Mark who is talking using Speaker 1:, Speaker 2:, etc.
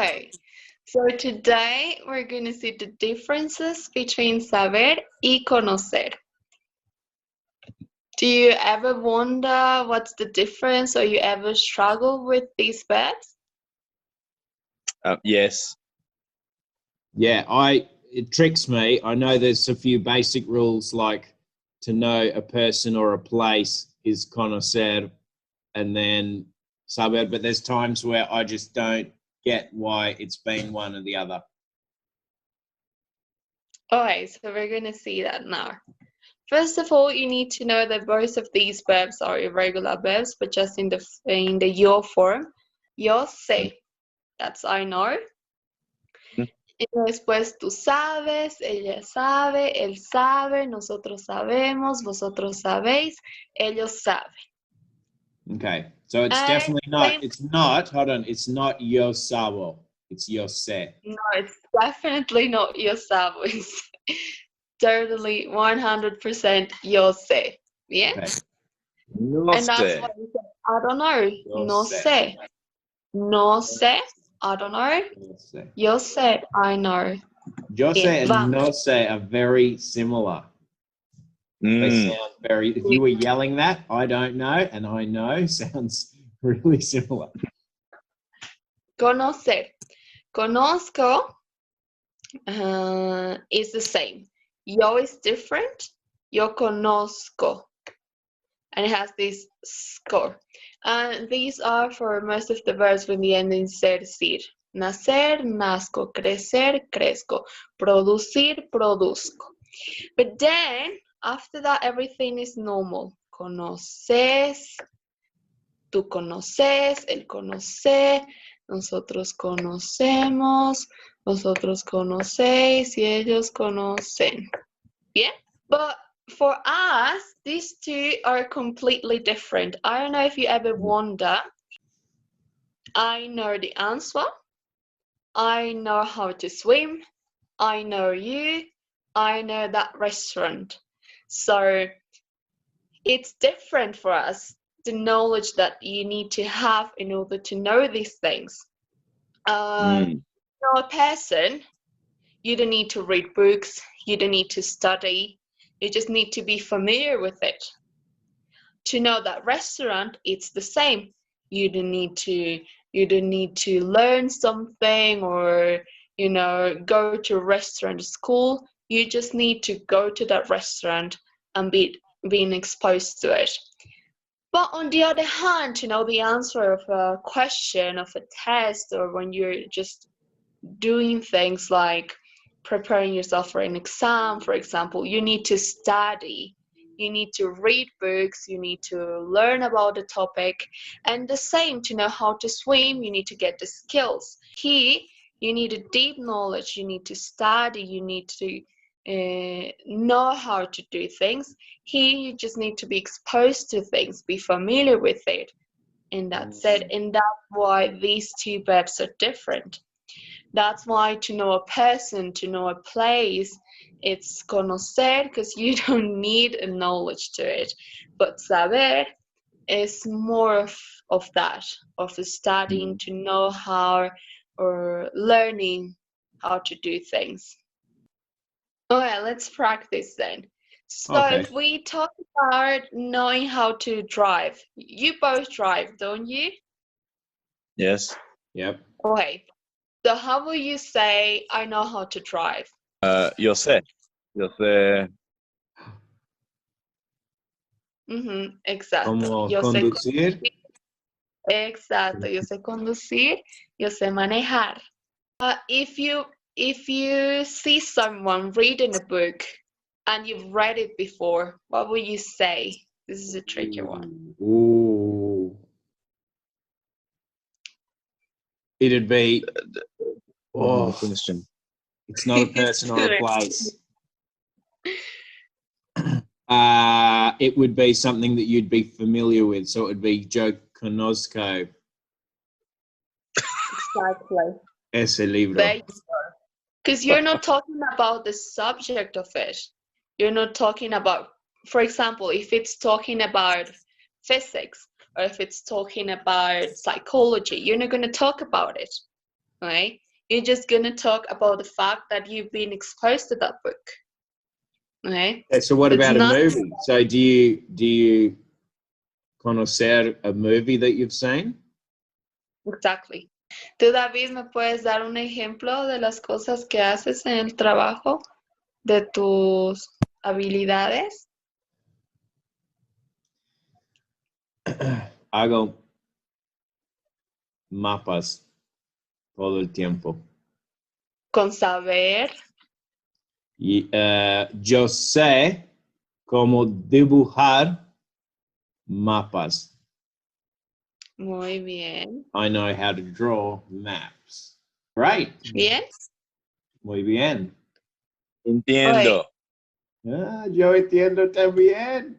Speaker 1: Okay, so today we're going to see the differences between saber y conocer. Do you ever wonder what's the difference, or you ever struggle with these verbs?
Speaker 2: Yes.
Speaker 3: Yeah, it tricks me. I know there's a few basic rules like to know a person or a place is conocer and then saber, but there's times where I just don't get why it's been one or the other.
Speaker 1: Okay, so we're going to see that now. First of all, you need to know that both of these verbs are irregular verbs, but just in the yo form. Yo sé, that's I know. Y después tú sabes, ella sabe, él sabe, nosotros sabemos, vosotros sabéis, ellos saben.
Speaker 3: Okay, so it's definitely not. It's not. Hold on. It's not yo sabo. It's yo sé.
Speaker 1: No, it's definitely not yo sabo. It's totally 100% yo sé. Yeah.
Speaker 3: Okay.
Speaker 2: No
Speaker 1: And that's
Speaker 2: sé.
Speaker 1: why you say, I don't know.
Speaker 3: Yo
Speaker 1: No
Speaker 3: sé.
Speaker 1: sé. No sé. I don't know.
Speaker 3: Yo sé.
Speaker 1: Yo sé. I know.
Speaker 3: Yo sé
Speaker 1: Bien,
Speaker 3: and
Speaker 1: vamos.
Speaker 3: no sé are very similar. They sound very. If you were yelling that, I don't know, and I know sounds really similar.
Speaker 1: Conocer. Conozco is the same. Yo is different. Yo conozco. And it has this score. And these are for most of the verbs with the ending ser, sir. Nacer, nazco. Crecer, crezco. Producir, produzco. But then, after that, everything is normal. Conoces, tú conoces, él conoce, nosotros conocemos, vosotros conocéis y ellos conocen. Bien? But for us, these two are completely different. I don't know if you ever wonder. I know the answer. I know how to swim. I know you. I know that restaurant. So it's different for us, the knowledge that you need to have in order to know these things. You know a person, you don't need to read books, you don't need to study, you just need to be familiar with it. To know that restaurant, it's the same. You don't need to learn something or go to a restaurant school. You just need to go to that restaurant and being exposed to it. But on the other hand, to know the answer of a question, of a test, or when you're just doing things like preparing yourself for an exam, for example, you need to study. You need to read books, you need to learn about the topic, and the same, to know how to swim, you need to get the skills. Here, you need a deep knowledge, you need to study, you need to know how to do things. Here, you just need to be exposed to things, be familiar with it, and that's it. And that's why these two verbs are different. That's why to know a person, to know a place, it's conocer, because you don't need a knowledge to it. But saber is more of that, of studying to know how, or learning how to do things. Okay, let's practice then. So if we talk about knowing how to drive, you both drive, don't you?
Speaker 2: Yes.
Speaker 3: Yep.
Speaker 1: Okay. So how will you say, I know how to drive?
Speaker 2: Yo sé. Yo sé.
Speaker 1: Exacto.
Speaker 3: Como
Speaker 1: Yo sé
Speaker 3: conducir.
Speaker 1: Exacto. Yo sé conducir. Yo sé manejar. If you see someone reading a book and you've read it before, what will you say? This is a tricky one.
Speaker 3: Ooh. It'd be. Oh,
Speaker 2: question.
Speaker 3: it's not a person or a place. It would be something that you'd be familiar with. So it would be yo conozco
Speaker 1: Exactly.
Speaker 3: ese libro.
Speaker 1: Because you're not talking about the subject of it. You're not talking about, for example, if it's talking about physics or if it's talking about psychology, you're not going to talk about it. right? You're just gonna talk about the fact that you've been exposed to that book, right?
Speaker 3: Okay, so what
Speaker 1: It's
Speaker 3: about a
Speaker 1: not
Speaker 3: movie? So do you conocer a movie that you've seen?
Speaker 1: exactly. Tú, David, ¿me puedes dar un ejemplo de las cosas que haces en el trabajo, de tus habilidades?
Speaker 3: Hago mapas todo el tiempo.
Speaker 1: Con saber,
Speaker 3: Y, yo sé cómo dibujar mapas.
Speaker 1: muy bien.
Speaker 3: I know how to draw maps. Great.
Speaker 1: ¿Bien?
Speaker 3: Muy bien.
Speaker 2: Entiendo.
Speaker 3: Yo entiendo también.